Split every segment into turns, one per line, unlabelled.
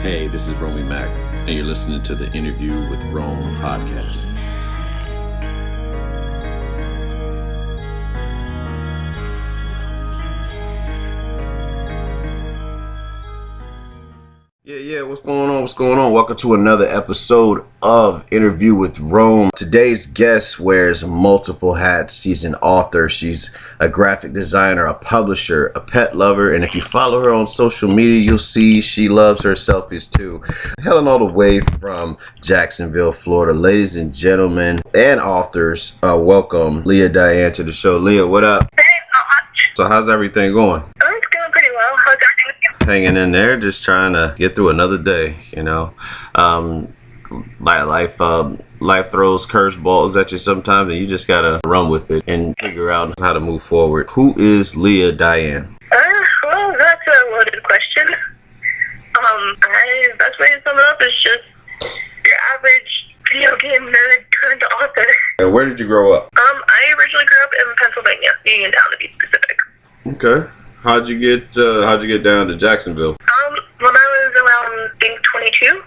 Hey, this is Romey-Mak, and you're listening to the Innerview with Rome podcast. Yeah, what's going on? Welcome to another episode of Interview with Rome. Today's guest wears multiple hats. She's an author, she's a graphic designer, a publisher, a pet lover, and if you follow her on social media, you'll see she loves her selfies too. Hailing all the way from Jacksonville, Florida. Ladies and gentlemen and authors, welcome Leah Diane to the show. Leah, what up?
Hey, not much.
So how's everything going?
Oh, it's going pretty well. How's everything with you?
Hanging in there, just trying to get through another day, you know. Life throws curveballs at you sometimes, and you just gotta run with it and figure out how to move forward. Who is Leah Diane?
Well, that's a loaded question. Best way to sum it up is just your average video game nerd turned author.
And where did you grow up?
I originally grew up in Pennsylvania, Uniontown to be specific.
Okay. How'd you get down to Jacksonville?
When I was around, I think, 22,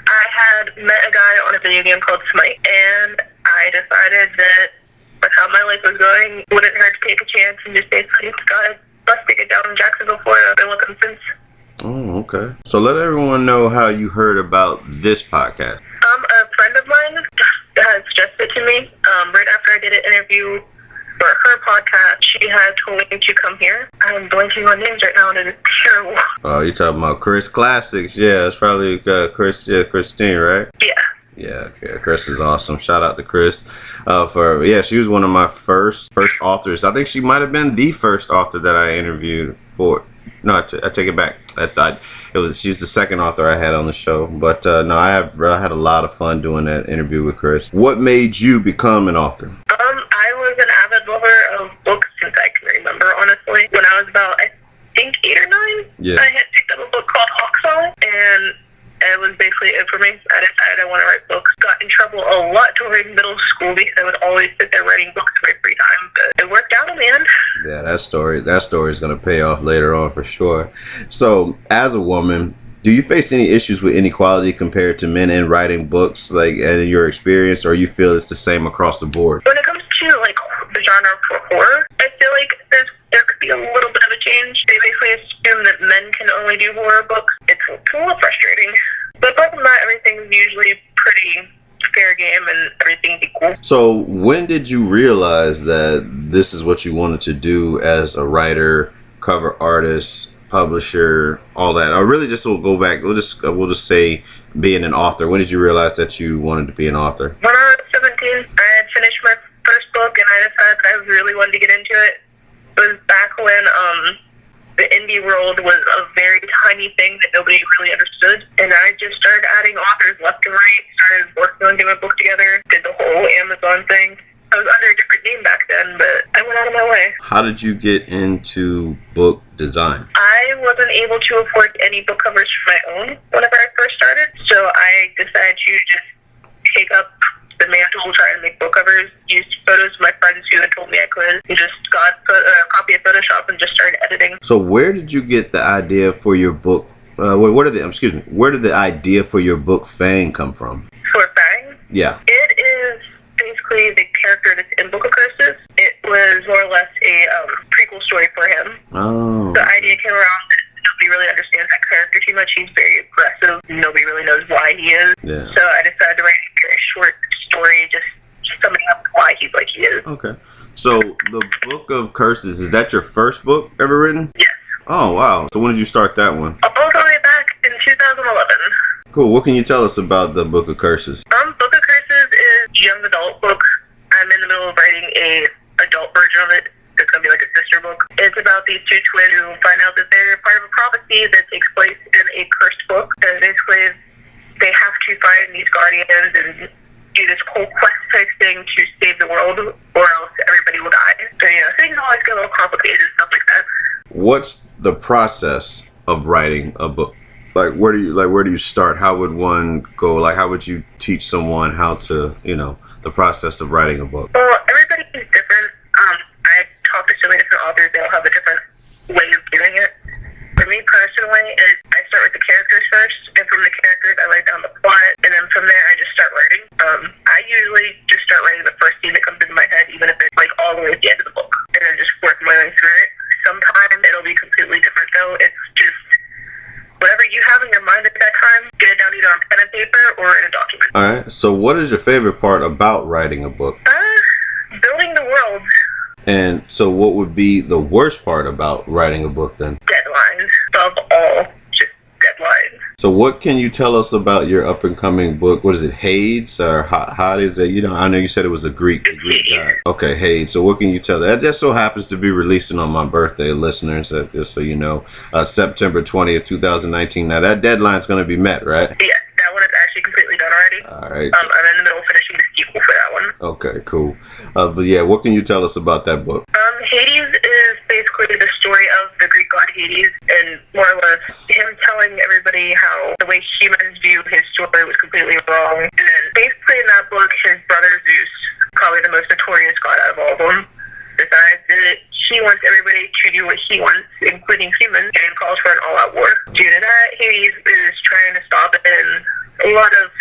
I had met a guy on a video game called Smite, and I decided that with how my life was going, it wouldn't hurt to take a chance and just basically got a bus ticket down in Jacksonville, Florida. I've been looking since.
Oh, okay. So let everyone know how you heard about this podcast.
A friend of mine had suggested to me, right after I did an interview for her podcast, she had told me to come here. I'm blanking on names right now, and it is terrible.
Oh, you're talking about Chris Classics. Yeah, it's probably Christine, right?
Yeah.
Yeah, okay. Chris is awesome. Shout out to Chris. She was one of my first authors. I think she might have been the first author that I interviewed for. No, I take it back. She's the second author I had on the show. But no, I had a lot of fun doing that interview with Chris. What made you become an author?
I was an avid lover of books since I can remember, honestly. When I was about, I think, 8 or 9, I had picked up a book called Hawkseye, and it was basically it for me. I decided I want to write books. Got in trouble a lot during middle school because I would always sit there writing books in my free time, but it worked out in the end. Yeah,
that story is going to pay off later on for sure. So, as a woman, do you face any issues with inequality compared to men in writing books, like in your experience, or you feel it's the same across the board?
When it comes to like the genre for horror, I feel like there could be a little bit of a change. They basically assume that men can only do horror books. It's a little frustrating. But apart from that, everything's usually pretty fair game and everything's equal. So
when did you realize that this is what you wanted to do as a writer, cover artist, publisher, all that? Or really just we'll go back, we'll just say being an author. When did you realize that you wanted to be an author?
When I was 17, I had finished my first book and I decided that I really wanted to get into it. It was back when the indie world was a very tiny thing that nobody really understood. And I just started adding authors left and right, started working on getting a book together, did the whole Amazon thing. I was under a different name back then, but I went out of my way.
How did you get into book design?
I wasn't able to afford any book covers for my own whenever I first started, so I decided to just take up the mantle, try to make book covers, used photos of my friends who had told me I could, and just got a copy of Photoshop and just started editing. So
where did you get the idea for your book? Where did the idea for your book Fang come from?
For Fang?
Yeah.
It is basically the character that's in Book of Curses. It was more or less a prequel story for him.
Oh.
The idea came around that nobody really understands that character too much. He's very aggressive. Nobody really knows why he is.
Yeah.
So I decided to write a very short story, just summing up why he's like he is.
Okay. So the Book of Curses, is that your first book ever written?
Yes.
Oh, wow. So when did you start that one?
All the way back in 2011.
Cool. What can you tell us about the Book of Curses?
Book of Curses is a young adult book. I'm in the middle of writing a adult version of it. It's going to be like a sister book. It's about these two twins who find out that they're part of a prophecy that takes place in a cursed book. And basically, they have to find these guardians and do this whole quest type thing to save the world, or else everybody will die. So, things always get a little complicated and stuff like that. What's
the process of writing a book? Where do you start? How would one go? How would you teach someone how to, the process of writing a book?
Well, everybody is different. I talked to so many different authors. They all have a different way of doing it. For me personally, I start with the characters first. way at the end of the book, and then just work my way through it. Sometimes it'll be completely different, though. It's just whatever you have in your mind at that time, get it down either on pen and paper or in a document.
All right. So what is your favorite part about writing a book?
Building the world.
And so what would be the worst part about writing a book then?
Deadlines. Above all, just deadlines.
So what can you tell us about your up and coming book? What is it, Hades, or how is it? You know, I know you said it was a Greek god. Okay, Hades. So what can you tell? That just so happens to be releasing on my birthday, listeners. Just so you know, September 20th, 2019. Now that deadline's going to be met, right?
Yeah, that one is actually completely done already.
All right.
I'm in the middle of finishing the sequel for that one.
Okay, cool. But yeah, what can you tell us about that book?
Hades is basically the story of the Greek god Hades, and more or less him telling everybody how the way humans view his story was completely wrong. And then basically in that book, his brother Zeus, probably the most notorious god out of all of them, decides that he wants everybody to do what he wants, including humans, and calls for an all-out war. Due to that, Hades is trying to stop it, and a lot of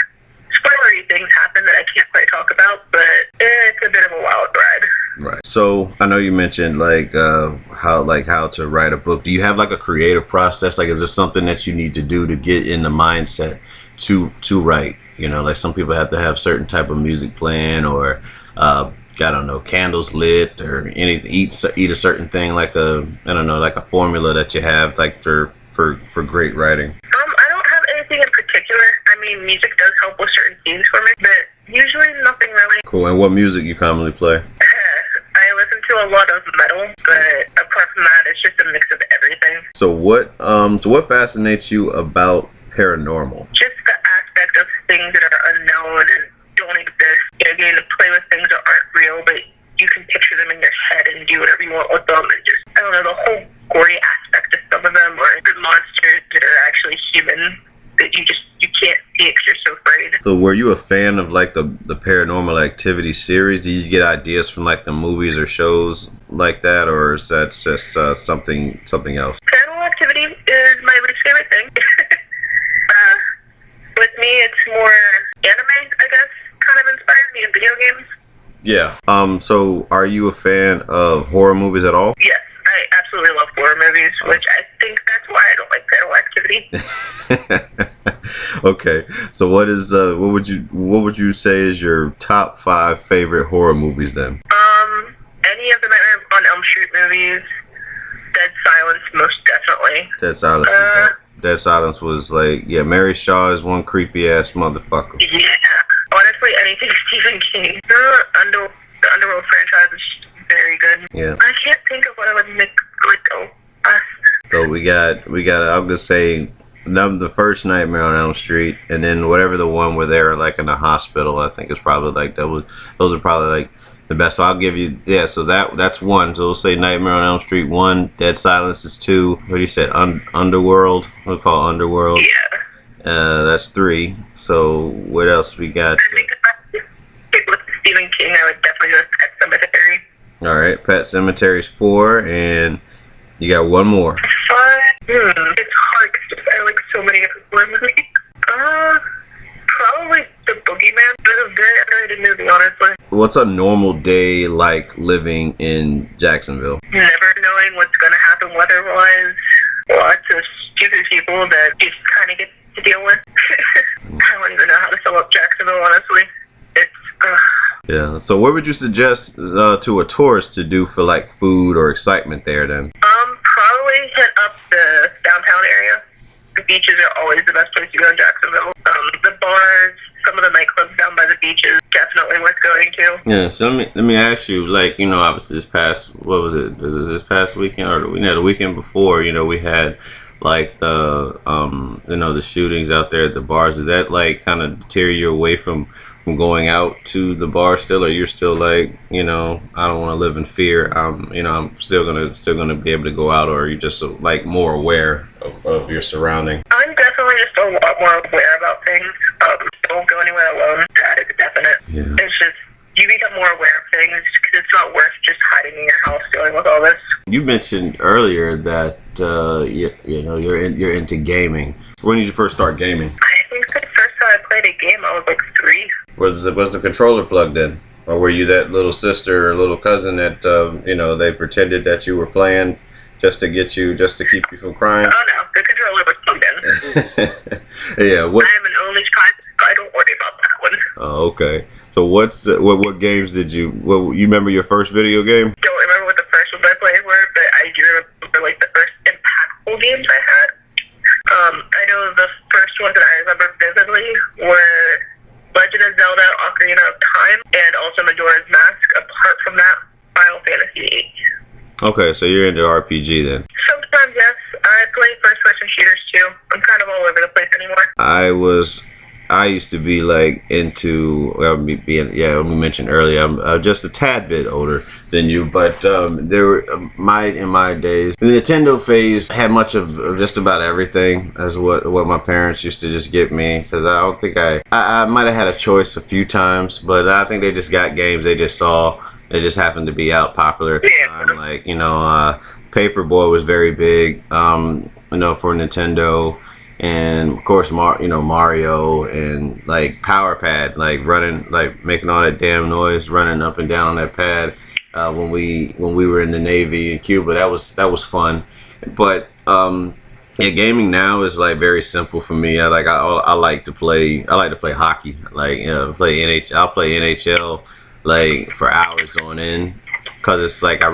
spoilery things happen that I can't quite talk about, but it's a bit of a wild ride.
Right. So I know you mentioned how to write a book. Do you have like a creative process? Like, is there something that you need to do to get in the mindset to write? You know, like some people have to have certain type of music playing, or I don't know, candles lit, or anything. Eat a certain thing, like like a formula that you have, like for great writing.
I don't have anything in particular. I mean, music does help with certain things for me, but usually nothing really.
Cool. And what music you commonly play?
I listen to a lot of metal, but apart from that, it's just a mix of everything.
So what fascinates you about paranormal?
Just the aspect of things that are unknown and don't exist. You know, getting to play with things that aren't real, but you can picture them in your head and do whatever you want with them, and just, I don't know, the whole gory aspect of some of them, or the monsters that are actually human that you can't see because you're so afraid.
So were you a fan of like the Paranormal Activity series? Did you get ideas from like the movies or shows like that, or is that just something else?
Paranormal Activity is my least favorite thing. With me, it's more anime, I guess, kind of inspires me in video games.
Yeah. So are you a fan of horror movies at all?
Yes, I absolutely love horror movies, which I think that's why I don't like Paranormal Activity.
Okay, so what would you say is your top 5 favorite horror movies then?
Any of the Nightmare on Elm Street movies. Dead Silence, most definitely.
Dead Silence was like, yeah, Mary Shaw is one creepy ass motherfucker.
Yeah, honestly, anything Stephen King. The Underworld franchise is very good.
Yeah.
I can't think of what I would make good though.
So we got. I'm gonna say the first Nightmare on Elm Street, and then whatever the one where they're like in the hospital. I think it's probably like those are probably like the best. So I'll give you So that's 1. So we'll say Nightmare on Elm Street 1, Dead Silence is 2. What do you say? Underworld. We'll call Underworld.
Yeah.
That's 3. So what else we got?
I think if I stick with Stephen King, I would definitely go with Pet Cemetery.
All right, Pet Cemetery's 4, and you got one more.
5. It's hard because I like so many different horror movies. Probably The Boogeyman. It's a very underrated movie, honestly.
What's a normal day like living in Jacksonville?
Never knowing what's going to happen weather-wise. Lots of stupid people that you just kind of get to deal with. I don't even know how to sum up Jacksonville, honestly. It's,
Yeah, so what would you suggest to a tourist to do for like food or excitement there then?
Probably hit up the downtown area. The beaches are always the best place to go in Jacksonville. The bars, some of the nightclubs down by the beaches, definitely worth going to.
Yeah, so let me ask you, like, you know, obviously this past weekend, or the weekend before, you know, we had like the the shootings out there at the bars. Did that like kind of deter you away from going out to the bar still, or you're still like, you know, I don't want to live in fear, I'm still gonna be able to go out, or are you just like more aware of your surrounding?
I'm definitely just a lot more aware about things. Don't go anywhere alone. That is definite.
Yeah.
It's just, you become more aware of things because it's not worth just hiding in your house dealing with all this.
You mentioned earlier that you're into gaming. When did you first start gaming?
I think the first time I played a game, I was like 3.
Was the controller plugged in? Or were you that little sister or little cousin that you know, they pretended that you were playing just to get you, just to keep you from crying?
Oh no, the controller was plugged in.
Yeah. What?
I am an only child, so I don't worry about that one.
Oh, okay. So what games did you? What you remember your first video game?
Don't remember what the first ones I played were, but I do remember like the first impactful games I had. I know the first ones that I remember vividly were Legend of Zelda: Ocarina of Time and also Majora's Mask. Apart from that, Final Fantasy VIII.
Okay, so you're into RPG then.
Sometimes, yes. I play first-person shooters too. I'm kind of all over the place anymore.
I used to be like into, well, we mentioned earlier, I'm just a tad bit older than you, but there were in my days, the Nintendo phase had much of just about everything as what my parents used to just get me, because I don't think I might have had a choice a few times, but I think they just got games they just saw. They just happened to be out popular at the time. Like, you know, Paperboy was very big, you know, for Nintendo. And of course, Mario and like Power Pad, like running, like making all that damn noise, running up and down on that pad. When we were in the Navy in Cuba, that was fun. But yeah, gaming now is like very simple for me. I like to play hockey. Like, you know, I'll play NHL like for hours on end, because it's like I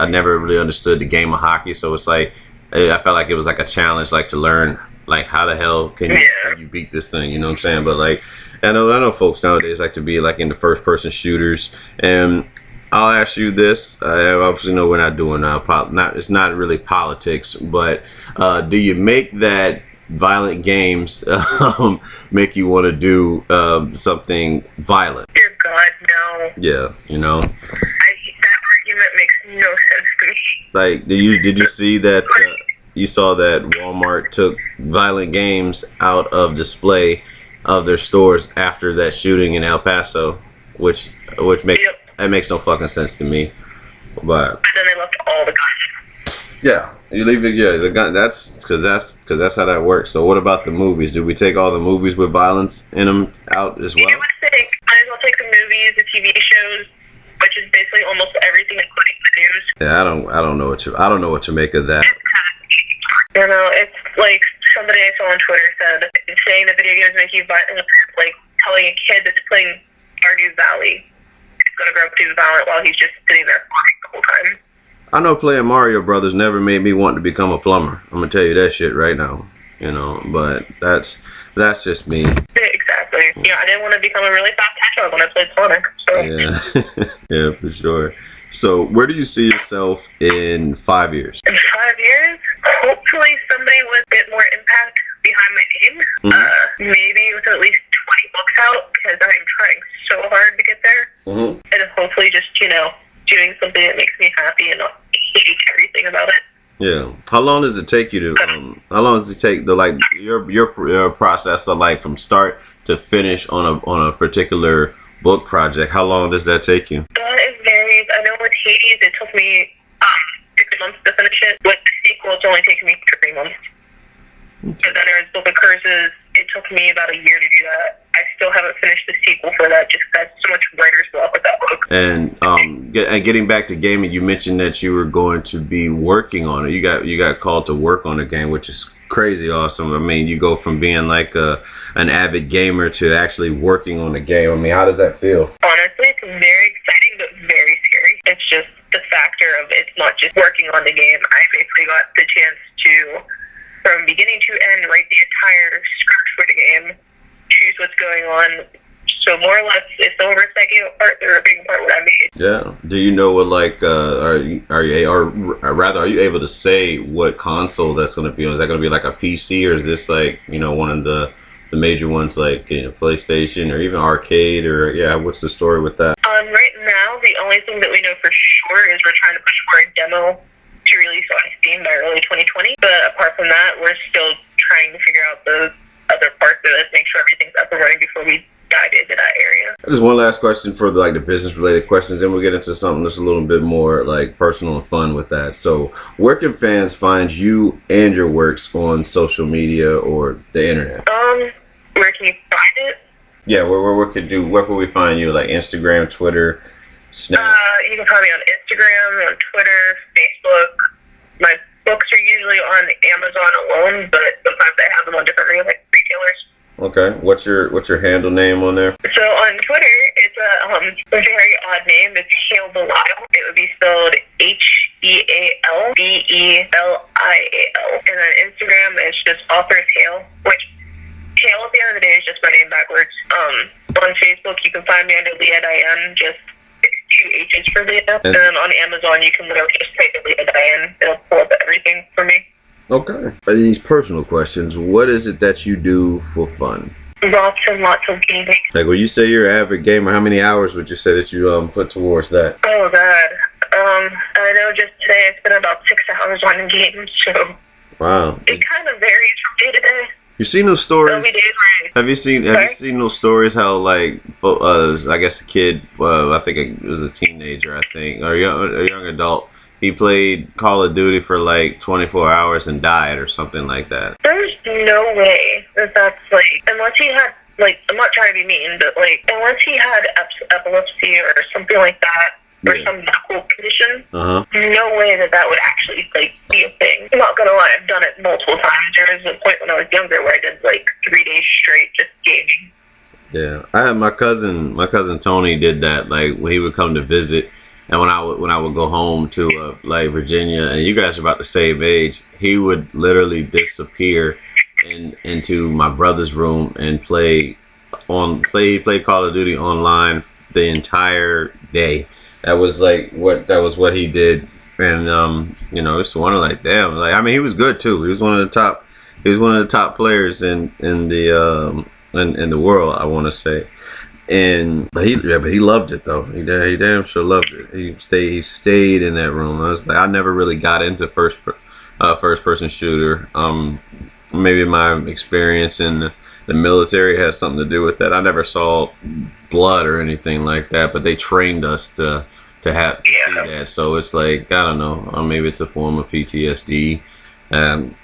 never really understood the game of hockey. So it's like I felt like it was like a challenge, like to learn. Like, how the hell can you beat this thing? You know what I'm saying? But like, I know folks nowadays like to be like into first person shooters. And I'll ask you this. Obviously, no, we're not doing it's not really politics, but do you make that violent games make you want to do something violent?
Dear God, no.
Yeah, you know.
That argument makes no sense to me.
Like, did you see that? You saw that Walmart took violent games out of display of their stores after that shooting in El Paso, which makes no fucking sense to me. But
then they left all the guns.
Yeah, you leave it. Yeah, the gun. That's because how that works. So what about the movies? Do we take all the movies with violence in them out as well?
I would think might as well take the movies, the TV shows, which is basically almost everything, including the news.
Yeah, I don't know what to make of that.
You know, it's like somebody I saw on Twitter said, saying that video games make you violent, like telling a kid that's playing Stardew Valley is going to grow up to be violent while he's just sitting there farming the whole time.
I know playing Mario Brothers never made me want to become a plumber. I'm gonna tell you that shit right now. You know, but that's just me.
Yeah, exactly. Yeah, I didn't want to become a really fast hedgehog when I played Sonic. So.
Yeah, yeah, for sure. So, where do you see yourself in 5 years?
In 5 years, hopefully somebody with a bit more impact behind my name.
Mm-hmm.
Maybe with at least 20 books out, because I'm trying so hard to get there.
Mm-hmm.
And hopefully just, you know, doing something that makes me happy and not hate everything about it.
Yeah. How long does it take you to? How long does it take your process to like from start to finish on a particular book project? How long does that take you?
It varies. I know with Hades, it took me 6 months to finish it. With the sequel, it's only taken me 3 months. But then there was Book of Curses. It took me about a year to do that. I still haven't finished the sequel for that, just because I have so much writer's block with that book.
And getting back to gaming, you mentioned that you were going to be working on it. You got called to work on a game, which is crazy awesome. I mean, you go from being like an avid gamer to actually working on a game. I mean, how does that feel?
Honestly, it's very exciting, but very scary. It's just the factor of it's not just working on the game. I basically got the chance to, from beginning to end, write the entire script for the game, choose what's going on. So more or less, it's the oversighting part, the ripping part, what I made.
Yeah. Do you know what like are you able to say what console that's going to be on? Is that going to be like a PC, or is this like, you know, one of the major ones like, you know, PlayStation or even arcade, or what's the story with that?
Right now, the only thing that we know for sure is we're trying to push for a demo to release on Steam by early 2020. But apart from that, we're still trying to figure out the other parts of it, make sure everything's up and running before we dive into that area.
Just one last question for the business related questions, and we'll get into something that's a little bit more like personal and fun with that. So where can fans find you and your works on social media or the internet?
Where can you find it?
Yeah, where could we find you? Like Instagram, Twitter, Snap?
You can find me on Instagram, on Twitter, Facebook. My books are usually on Amazon alone, but sometimes I have them on different retailers.
Okay. What's your handle name on there?
So on Twitter, it's a very odd name. It's Hale Belisle. It would be spelled HealBealial. And on Instagram, it's just authors Hale, which Hale at the end of the day is just my name backwards. On Facebook, you can find me under Leah Diane, just 2 H's for Leah. And then on Amazon, you can literally just type in Leah Diane. It'll pull up everything for me.
Okay. These personal questions. What is it that you do for fun?
Lots and lots of gaming.
Like when you say you're an avid gamer, how many hours would you say that you put towards that?
Oh God. I know just today I spent about 6 hours on games, so
wow.
It kind of varies from day to day.
You seen those stories?
Every day is right.
Have you seen those stories? How like I guess a kid, I think it was a teenager, I think, or a young adult. He played Call of Duty for like 24 hours and died or something like that.
There's no way that's like, unless he had, like, I'm not trying to be mean, but like, unless he had epilepsy or something like that, or some medical condition, no way that would actually like be a thing. I'm not gonna lie, I've done it multiple times. There was a point when I was younger where I did like 3 days straight just gaming.
Yeah, I had my cousin Tony did that. Like when he would come to visit. And when I would go home to like Virginia, and you guys are about the same age, he would literally disappear into my brother's room and play Call of Duty online the entire day. That was what he did, and it's one of like damn, like I mean he was good too. He was one of the top players in the world, I want to say. But he loved it though. He damn sure loved it. He stayed in that room. I never really got into first person shooter. Maybe my experience in the military has something to do with that. I never saw blood or anything like that, but they trained us to see that. So it's like I don't know. Maybe it's a form of PTSD.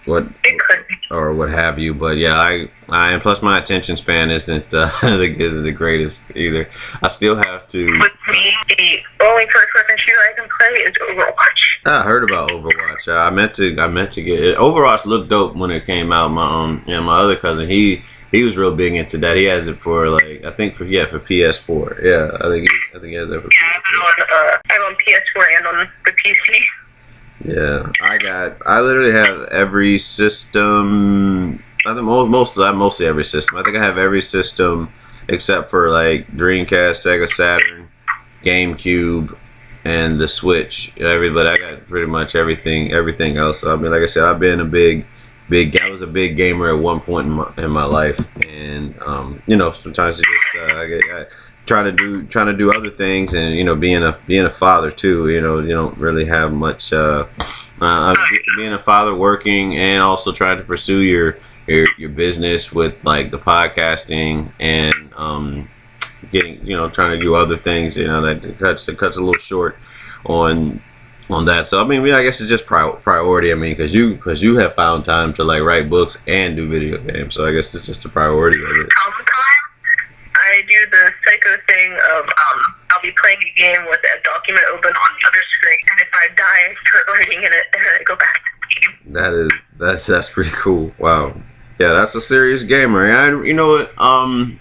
What have you, but yeah, I and plus my attention span isn't the greatest either. I still have to.
With me, the only first-person shooter I can play is Overwatch.
I heard about Overwatch. I meant to get it. Overwatch looked dope when it came out. My other cousin, he was real big into that. He has it for like I think for PS4. Yeah, I think he has that for.
Yeah, I'm on PS4 and on the PC.
Yeah, I literally have every system. I think mostly every system. I think I have every system except for like Dreamcast, Sega Saturn, GameCube, and the Switch. But I got pretty much everything else. I mean, like I said, I've been I was a big gamer at one point in my life, and sometimes it's just I get trying to do other things, and being a father too, you don't really have much being a father, working, and also trying to pursue your business with like the podcasting and trying to do other things, that cuts a little short on that. So I mean, I guess it's just priority. I mean, because you have found time to like write books and do video games, so I guess it's just a priority of it.
I do the psycho thing of I'll be playing a game with a document open on the other screen, and if I die, I start writing in it, and then I go back to the game. That's
pretty cool. Wow. Yeah, that's a serious gamer. You know what? I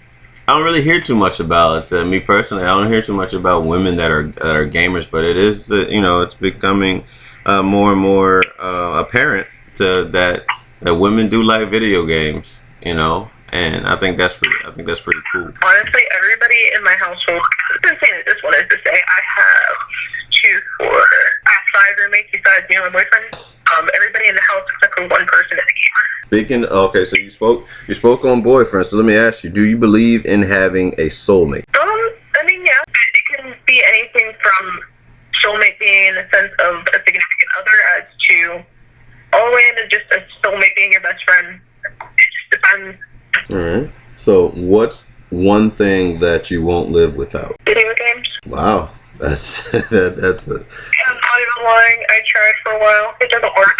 don't really hear too much about it. Me personally, I don't hear too much about women that are gamers, but it is it's becoming more and more apparent that women do like video games. And I think that's pretty cool.
Honestly, everybody in my household, I've been saying it this one is to say I have 5 roommates besides me and my boyfriend. Everybody in the house except for one person is a gamer.
Okay, so you spoke on boyfriend. So let me ask you: do you believe in having a soulmate?
I mean, yeah, it can be anything from soulmate being in the sense of a significant other, as to all the way into just a soulmate being your best friend. It just depends.
All right. So, what's one thing that you won't live without?
Video games.
Wow, that's a.
I'm not even lying. I tried for a while. It doesn't work.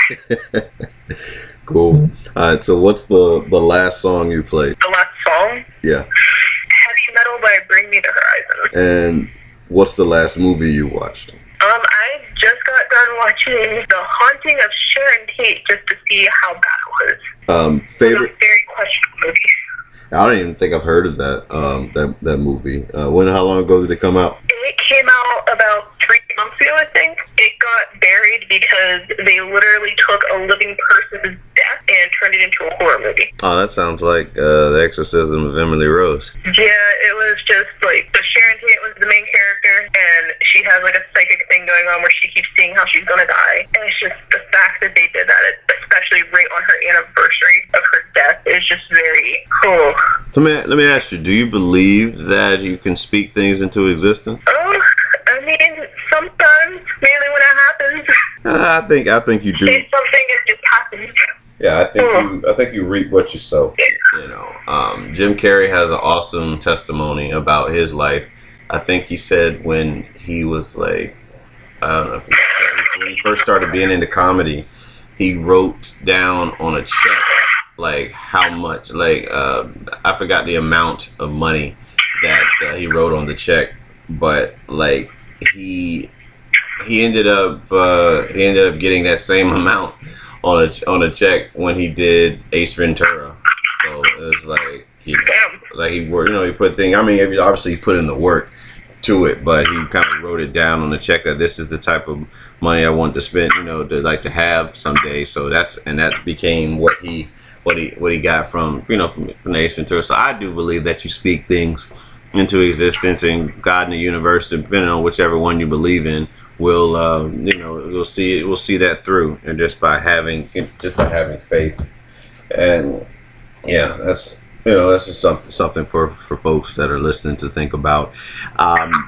Cool. All right. So, what's the last song you played?
The last song?
Yeah.
Have heavy metal by Bring Me the Horizon.
And what's the last movie you watched?
I just got done watching The Haunting of Sharon Tate just to see how bad it was.
Favorite?
It was a very questionable movie.
I don't even think I've heard of that that movie. How long ago did it come out?
It came out about 3 months ago, I think. It got buried because they literally took a living person's death and turned it into a horror movie.
Oh, that sounds like The Exorcism of Emily Rose.
Yeah, it was just like, so Sharon Tate was the main character, and she has like a psychic thing going on where she keeps seeing how she's gonna die. And it's just the fact that they did that, especially right on her anniversary of her death, is just very cool.
Let me ask you, do you believe that you can speak things into existence?
Oh, I mean, sometimes, mainly when it happens.
I think you do.
Say something, it just happens.
Yeah, I think you reap what you sow. You know, Jim Carrey has an awesome testimony about his life. I think he said when he was like, I don't know, when he first started being into comedy, he wrote down on a check like how much, like I forgot the amount of money that he wrote on the check, but like he ended up getting that same amount on a check when he did Ace Ventura. So it was like, you know, like he worked, you know, he put things. I mean, obviously he put in the work to it, but he kind of wrote it down on the check that this is the type of money I want to spend, you know, to like to have someday. So that became what he got from, you know, from Ace Ventura. So I do believe that you speak things into existence, and God and the universe, depending on whichever one you believe in, will you know, we'll see that through, and just by having faith. And yeah, that's, you know, that's just something for folks that are listening to think about.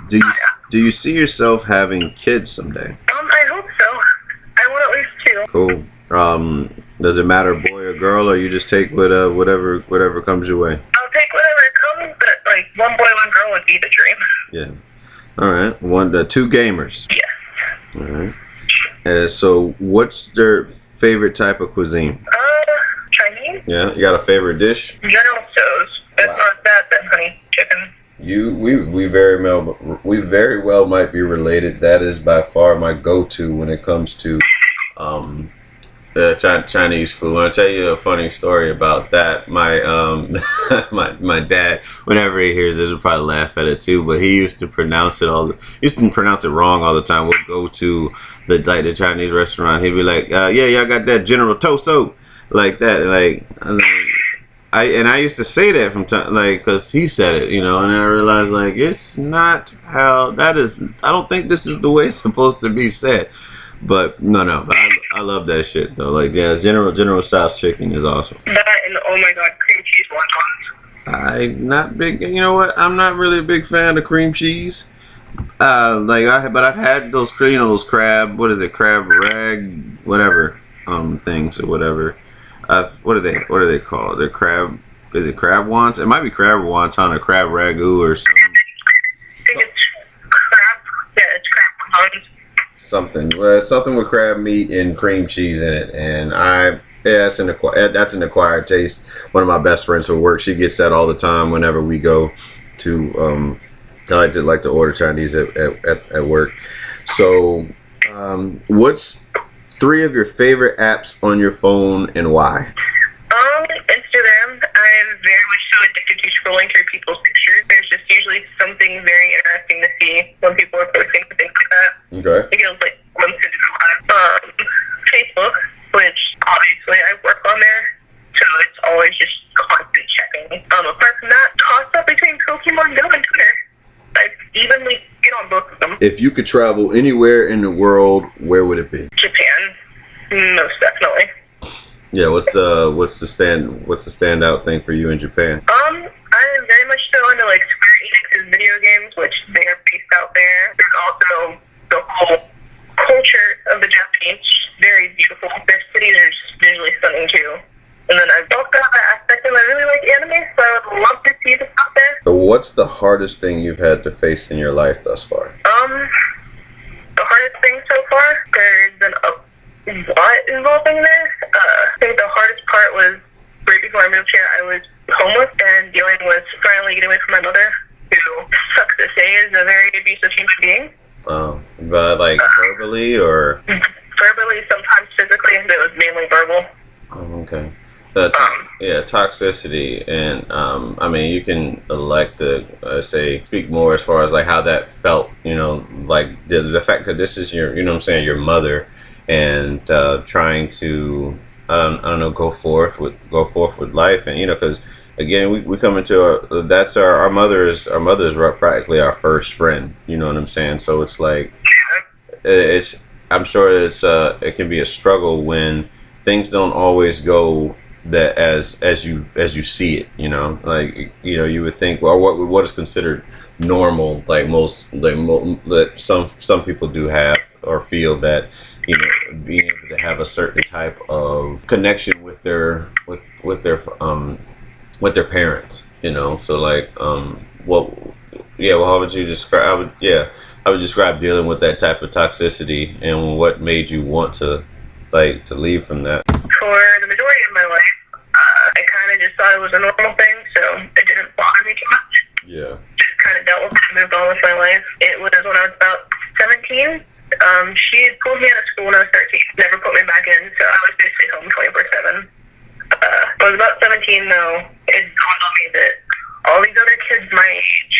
Do you see yourself having kids someday?
I hope so. I want at least 2.
Cool. Does it matter boy or girl, or you just take whatever comes your way?
I'll take whatever it comes, but like 1 boy, 1 girl would be the dream.
Yeah. All right. 2 gamers.
Yes.
All right. So what's their favorite type of cuisine?
Chinese.
Yeah. You got a favorite dish?
General Tso's. That's not that, then honey chicken.
We very well might be related. That is by far my go-to when it comes to Chinese food. I'll tell you a funny story about that. My my dad, whenever he hears this, he'll probably laugh at it too. But he used to pronounce it wrong all the time. We'll go to the Chinese restaurant. He'd be like, yeah, I got that General Toso, like that. I used to say that from time, like, because he said it, you know, and I realized, like, it's not how that is. I don't think this is the way it's supposed to be said. But no, but I love that shit though. Like, yeah, General Tso's chicken is awesome.
That and oh my god, cream cheese wontons.
I'm not big. You know what? I'm not really a big fan of cream cheese. But I've had those, you know, those crab. What is it? Crab rag, whatever, things or whatever. What are they called? They're crab. Is it crab wonton? It might be crab wonton or crab ragu or something.
I think it's crab. Yeah, it's crab wontons.
Something with crab meat and cream cheese in it, and that's an acquired taste. One of my best friends from work, she gets that all the time whenever we go to. I like to order Chinese at work. So, what's 3 of your favorite apps on your phone and why?
Instagram. I am very much so addicted to scrolling through people's pictures. There's just usually something very interesting to see when people are posting and things like that.
Okay.
It feels like glimpse into their lives. Facebook, which obviously I work on there, so it's always just constant checking. Apart from that, toss up between Pokemon Go and Twitter. I evenly get on both of them.
If you could travel anywhere in the world, where would it be?
Japan, most definitely.
Yeah, what's the standout thing for you in Japan?
I am very much so into like Square Enix's video games, which they are based out there. There's also the whole culture of the Japanese, very beautiful. Their cities are just visually stunning too. And then I've also got that aspect of I really like anime, so I would love to see this out there.
So what's the hardest thing you've had to face in your life thus far?
The hardest thing so far, there's been a lot involving this. I think the hardest part was right before I moved here, I was homeless and dealing with finally getting away from my mother who sucks to say is a very abusive human being.
But like verbally or?
Verbally, sometimes physically, but it was mainly verbal.
Oh, okay. Toxicity, and I mean, you can elect to say speak more as far as like how that felt. You know, like the fact that this is your, you know what I'm saying, your mother, and trying to I don't know, go forth with life, and you know, because again, we come into our mother's practically our first friend. You know what I'm saying? So it's like I'm sure it can be a struggle when things don't always go that as you see it. You know, like, you know, you would think, well, what is considered normal, like that some people do have or feel that, you know, being able to have a certain type of connection with their parents, you know. So like how would you describe? I would describe dealing with that type of toxicity, and what made you want to leave from that.
For the majority of my life, I kind of just thought it was a normal thing, so it didn't bother me too much.
Yeah.
Just kind of dealt with it and moved on with my life. It was when I was about 17. She had pulled me out of school when I was 13. Never put me back in, so I was basically home 24/7. I was about 17 though. It dawned on me that all these other kids my age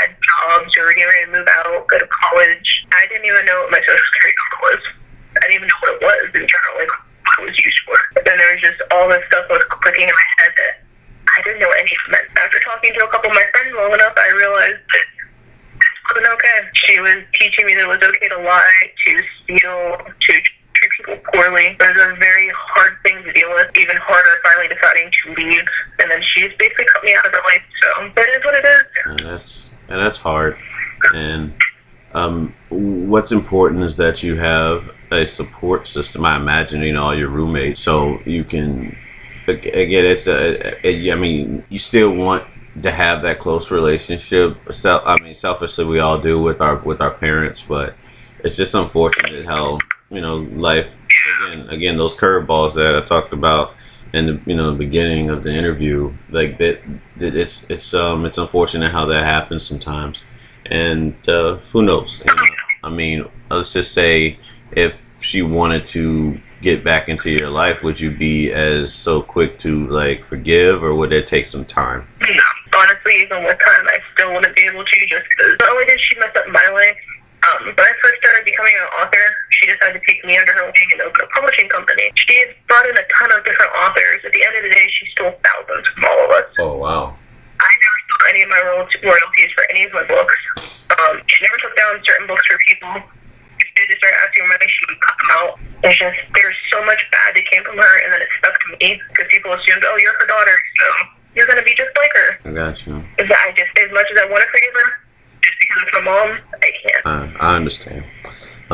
had jobs or were getting ready to move out, go to college. I didn't even know what my social security number was. I didn't even know what it was in general, like what it was used for. But then there was just all this stuff that was clicking in my head that I didn't know what any of it meant. After talking to a couple of my friends long enough, I realized that this wasn't okay. She was teaching me that it was okay to lie, to steal, to treat people poorly. It was a very hard thing to deal with, even harder finally deciding to leave. And then she's basically cut me out of her life, so it is what it is.
And that's hard. And what's important is that you have a support system. I imagine, you know, all your roommates, so you can, again, I mean, you still want to have that close relationship. I mean, selfishly, we all do with our parents, but it's just unfortunate how, you know, life, again, those curveballs that I talked about in the, you know, the beginning of the interview, like that it's unfortunate how that happens sometimes. And who knows? You know? I mean, let's just say if she wanted to get back into your life, would you be as so quick to like forgive, or would it take some time?
No, honestly, even with time, I still wouldn't be able to, just because not only did she mess up my life, when I first started becoming an author, she decided to take me under her wing and open a publishing company. She had brought in a ton of different authors. At the end of the day, she stole thousands from all of us.
Oh, wow.
I never stole any of my royalties for any of my books. She never took down certain books for people. If they just started asking for money, she would cut them out. There's so much bad that came from her, and then it stuck to me because people assumed, oh, you're her daughter, so you're going to be just like her.
I got you.
As much as I want to forgive her, just because it's my mom, I can't.
I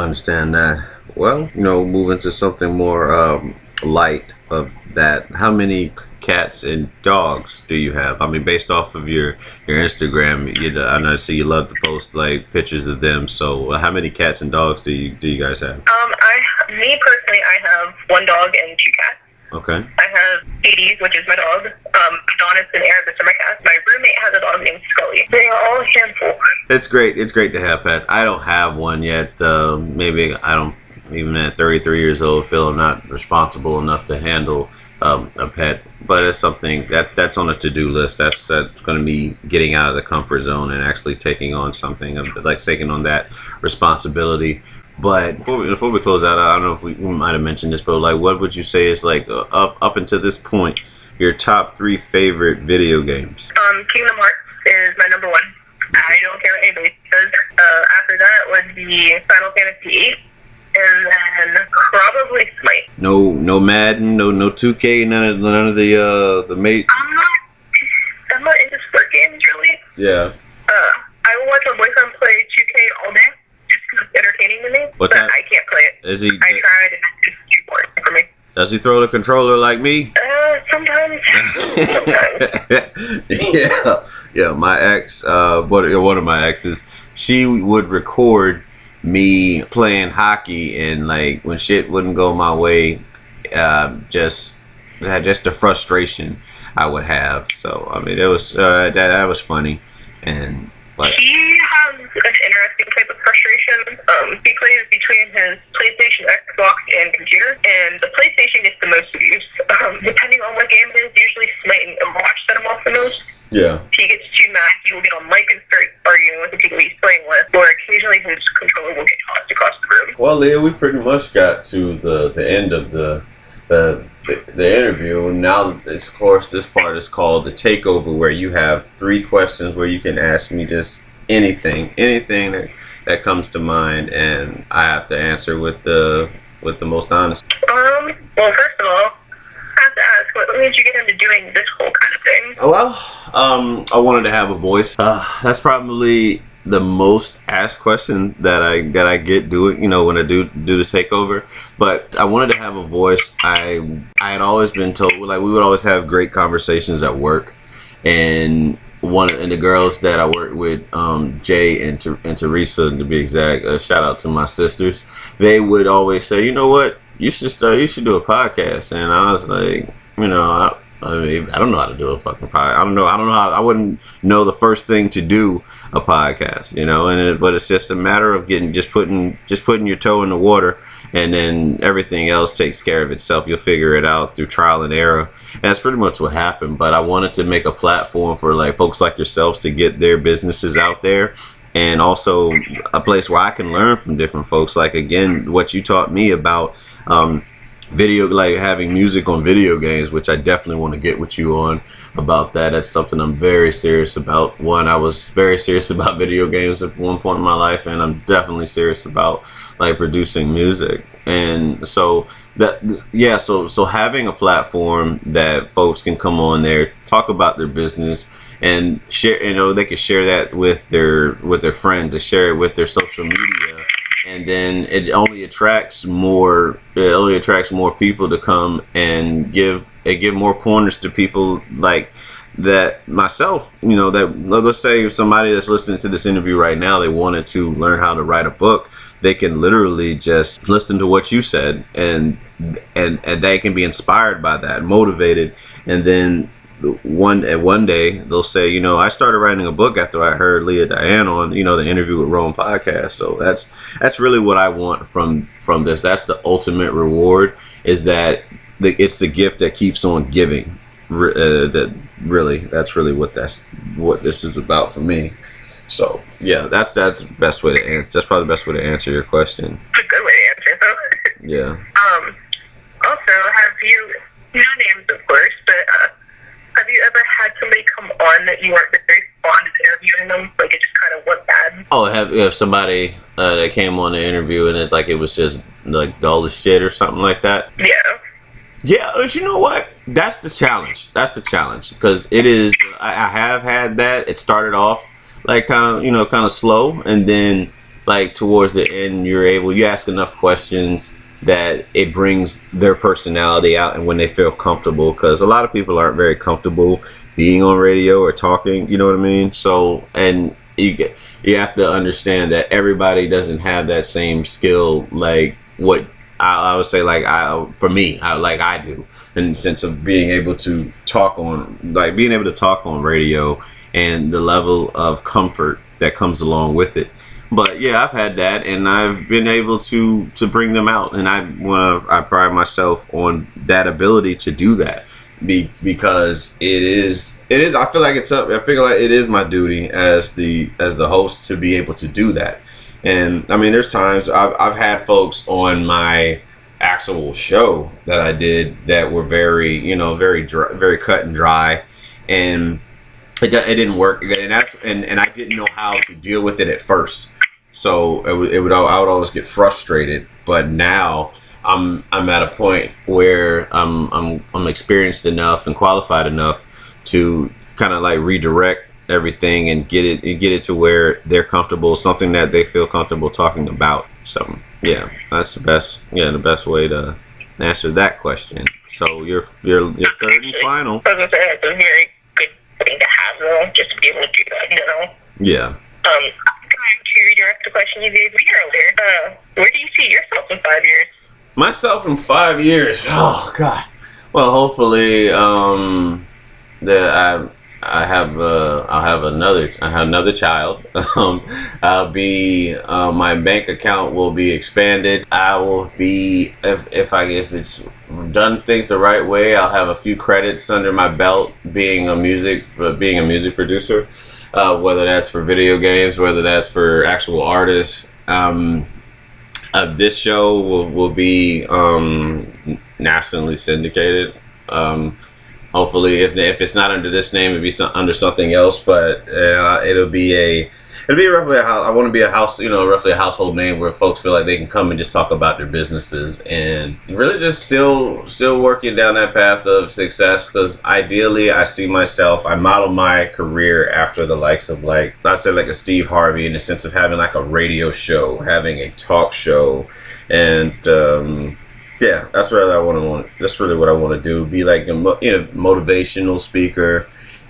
understand that. Well, you know, moving to something more light of that, how many cats and dogs do you have? I mean, based off of your Instagram, you know, I know, I see you love to post like pictures of them. So how many cats and dogs do you guys have?
Me personally, I have one dog and two cats.
Okay.
I have Hades, which is my dog. Adonis and Erebus are my cats. My roommate has a dog named Scully. They are all a handful.
It's great. It's great to have pets. I don't have one yet. Maybe I don't, even at 33 years old, feel I'm not responsible enough to handle a pet. But it's something that's on a to-do list. That's going to be getting out of the comfort zone and actually taking on something, like taking on that responsibility. But before we close out, I don't know if we might have mentioned this, but like, what would you say is like up until this point, your top 3 favorite video games?
Kingdom Hearts is my number 1. I don't care what anybody says. After that would be Final Fantasy VIII, and then probably Smite.
No Madden, no 2K, none of the mate.
I'm not into sport games really.
Yeah.
I will watch my boyfriend play 2K all day. It's entertaining to me, but I can't play it.
Is he?
I tried, and it's just too boring for me.
Does he throw the controller like me?
Sometimes.
Yeah. My ex, one of my exes, she would record me playing hockey, and like when shit wouldn't go my way, just the frustration I would have. So I mean, it was that was funny, and like?
He has an interesting type of frustration. He plays between his PlayStation, Xbox, and computer, and the PlayStation gets the most use. Depending on what game it is, usually Smite and Overwatch set him off the most.
Yeah.
If he gets too mad, he will get on mic and start arguing with the people he's playing with, or occasionally his controller will get tossed across the room.
Well, Leah, we pretty much got to the end of the interview. Now, of course, this part is called the takeover, where you have 3 questions where you can ask me just anything that comes to mind, and I have to answer with the most honest.
Well, first of all, I have to ask, what made you get into doing this whole kind of thing?
Well, I wanted to have a voice. That's probably the most asked question that I get doing, when I do the takeover. But I wanted to have a voice. I had always been told, like, we would always have great conversations at work, and the girls that I worked with, Jay and Teresa, to be exact, shout out to my sisters. They would always say, you know what, you should do a podcast. And I was like, I mean, I don't know how to do a fucking podcast. I don't know how. I wouldn't know the first thing to do a podcast, but it's just a matter of just putting your toe in the water, and then everything else takes care of itself. You'll figure it out through trial and error. And that's pretty much what happened. But I wanted to make a platform for like folks like yourselves to get their businesses out there, and also a place where I can learn from different folks. Like, again, what you taught me about video, like having music on video games, which I definitely want to get with you on about that. That's something I'm very serious about. One, I was very serious about video games at one point in my life, and I'm definitely serious about like producing music. And so so having a platform that folks can come on there, talk about their business, and share, they can share that with their friends, to share it with their social media. And then it only attracts more people to come and give more pointers to people like that, myself. That, let's say somebody that's listening to this interview right now, they wanted to learn how to write a book, they can literally just listen to what you said, and they can be inspired by that, motivated, and then one day they'll say, I started writing a book after I heard Leah Diane on, the Innerview with Rome podcast. So that's really what I want from this. That's the ultimate reward, is that it's the gift that keeps on giving. That's really what this is about for me. So yeah, that's the best way to answer. That's probably the best way to answer your question.
It's a good way to answer, though.
Yeah.
Also, have you, no names, of course, but have you ever had somebody come on that you weren't very fond of interviewing them? Like, it just kind of went bad? Oh,
have somebody that came on the interview and it was just like dull as shit or something like that?
Yeah.
Yeah, but you know what? That's the challenge. Because it is. I have had that. It started off like kind of slow, and then like towards the end, you ask enough questions that it brings their personality out, and when they feel comfortable, because a lot of people aren't very comfortable being on radio or talking, you know what I mean? So, and you have to understand that everybody doesn't have that same skill, like what I would say, like for me, I do, in the sense of being able to talk on radio, and the level of comfort that comes along with it. But yeah, I've had that, and I've been able to bring them out, and I pride myself on that ability to do that, because it is. I feel like it is my duty as the host to be able to do that. And I mean, there's times I've had folks on my actual show that I did that were very dry, very cut and dry, and it didn't work, and I didn't know how to deal with it at first. So I would always get frustrated. But now I'm at a point where I'm experienced enough and qualified enough to kind of like redirect everything and get it to where they're comfortable, something that they feel comfortable talking about. So yeah, that's the best way to answer that question. So your third and final.
I was gonna say, that's a very good thing to have, though, just to be able to do that,
Yeah.
To redirect the question you gave me earlier, where do you see yourself in 5 years?
Myself in 5 years? Oh God. Well, hopefully, that I'll have another child. I'll be my bank account will be expanded. I will be if it's done things the right way, I'll have a few credits under my belt being a music producer. Whether that's for video games, whether that's for actual artists. This show will be nationally syndicated. Hopefully, if it's not under this name, it'll be under something else. But it'll be roughly a house. I want to be a house, roughly a household name where folks feel like they can come and just talk about their businesses and really just still working down that path of success. Because ideally, I see myself. I model my career after the likes of like a Steve Harvey in the sense of having like a radio show, having a talk show, and yeah, that's really That's really what I want to do. Be like a motivational speaker,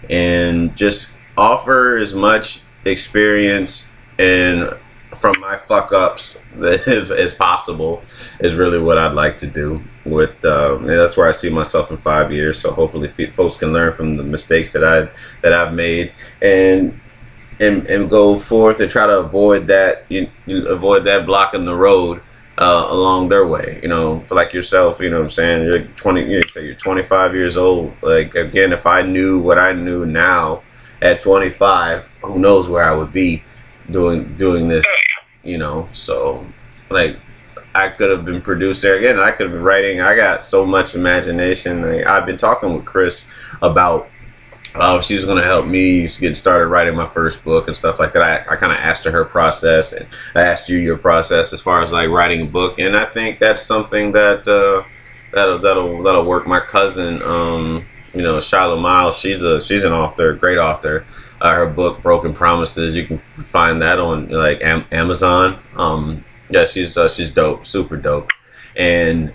and just offer as much experience and from my fuck ups as possible is really what I'd like to do. With and that's where I see myself in 5 years. So hopefully, folks can learn from the mistakes that I've made and go forth and try to avoid that avoid that block in the road. Along their way, for like yourself, what I'm saying, you're 20, you're 25 years old. Like, again, if I knew what I knew now at 25, who knows where I would be doing this, so like I could have been producer again. I could have been writing. I got so much imagination. I've been talking with Chris about she was going to help me get started writing my first book and stuff like that. I kind of asked her process, and I asked you your process as far as like writing a book, and I think that's something that that'll work. My cousin, Shiloh Miles, she's an author, great author. Her book Broken Promises, you can find that on like Amazon. Yeah, she's dope, super dope, and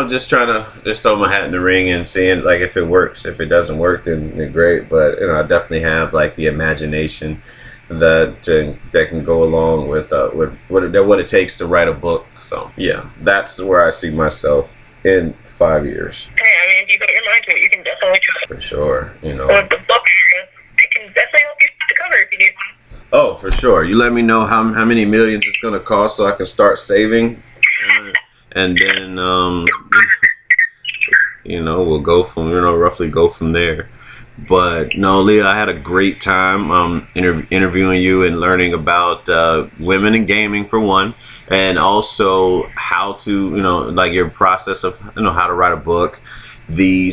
just trying to throw my hat in the ring and seeing like if it works. If it doesn't work, then great. But I definitely have like the imagination that can go along with what it takes to write a book. So yeah, that's where I see myself in 5 years.
Hey, I mean, if you put your mind to it, you can definitely do it.
For sure,
With the book, it can definitely help you put the cover if you need one.
Oh, for sure. You let me know how many millions it's gonna cost so I can start saving. And then, we'll go from, roughly go from there. But no, Leah, I had a great time interviewing you and learning about women in gaming for one, and also how to, like your process of, how to write a book. The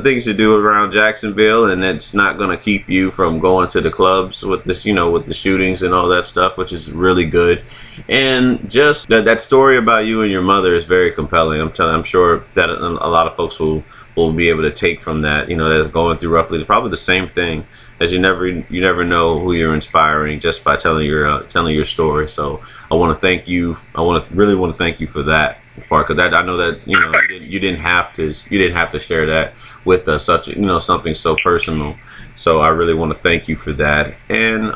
things you do around Jacksonville, and it's not going to keep you from going to the clubs with this, with the shootings and all that stuff, which is really good. And just that story about you and your mother is very compelling. I'm sure that a lot of folks will be able to take from that, that's going through roughly probably the same thing, as you never know who you're inspiring just by telling your story. So I want to thank you. Really want to thank you for that part, because I know that you didn't have to share that with us, something so personal. So I really want to thank you for that. And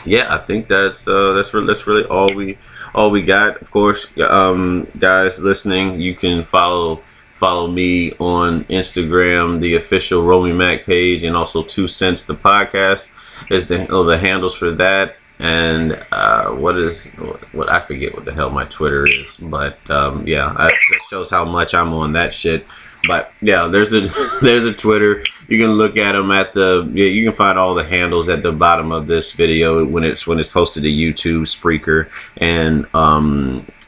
yeah, I think that's really all we got. Of course, guys listening, you can follow me on Instagram, the official Romey-Mak page, and also 2 Cents the podcast is the handles for that. And what I forget what the hell my Twitter is, but yeah, that shows how much I'm on that shit. But yeah, there's a Twitter. You can look at them you can find all the handles at the bottom of this video when it's posted to YouTube, Spreaker, and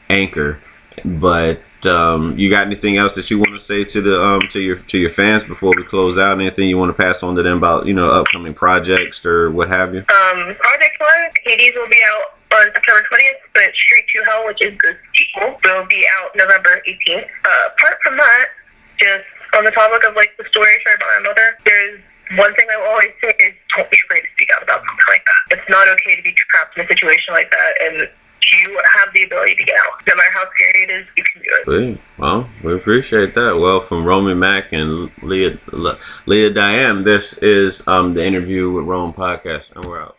Anchor. But you got anything else that you want to say to the to your fans before we close out? Anything you want to pass on to them about upcoming projects or what have you?
Project 1, Hades will be out on September 20th, but Street to Hell, which is the sequel, will be out November 18th. Apart from that, just on the topic of like the story I shared about my mother, there's one thing I will always say is don't be afraid to speak out about something like that. It's not okay to be trapped in a situation like that, and you have the ability to get out. No matter how scary it is, you can do it.
Sweet. Well, we appreciate that. Well, from Romey-Mak and Leah Diane, this is the Interview with Rome podcast, and we're out.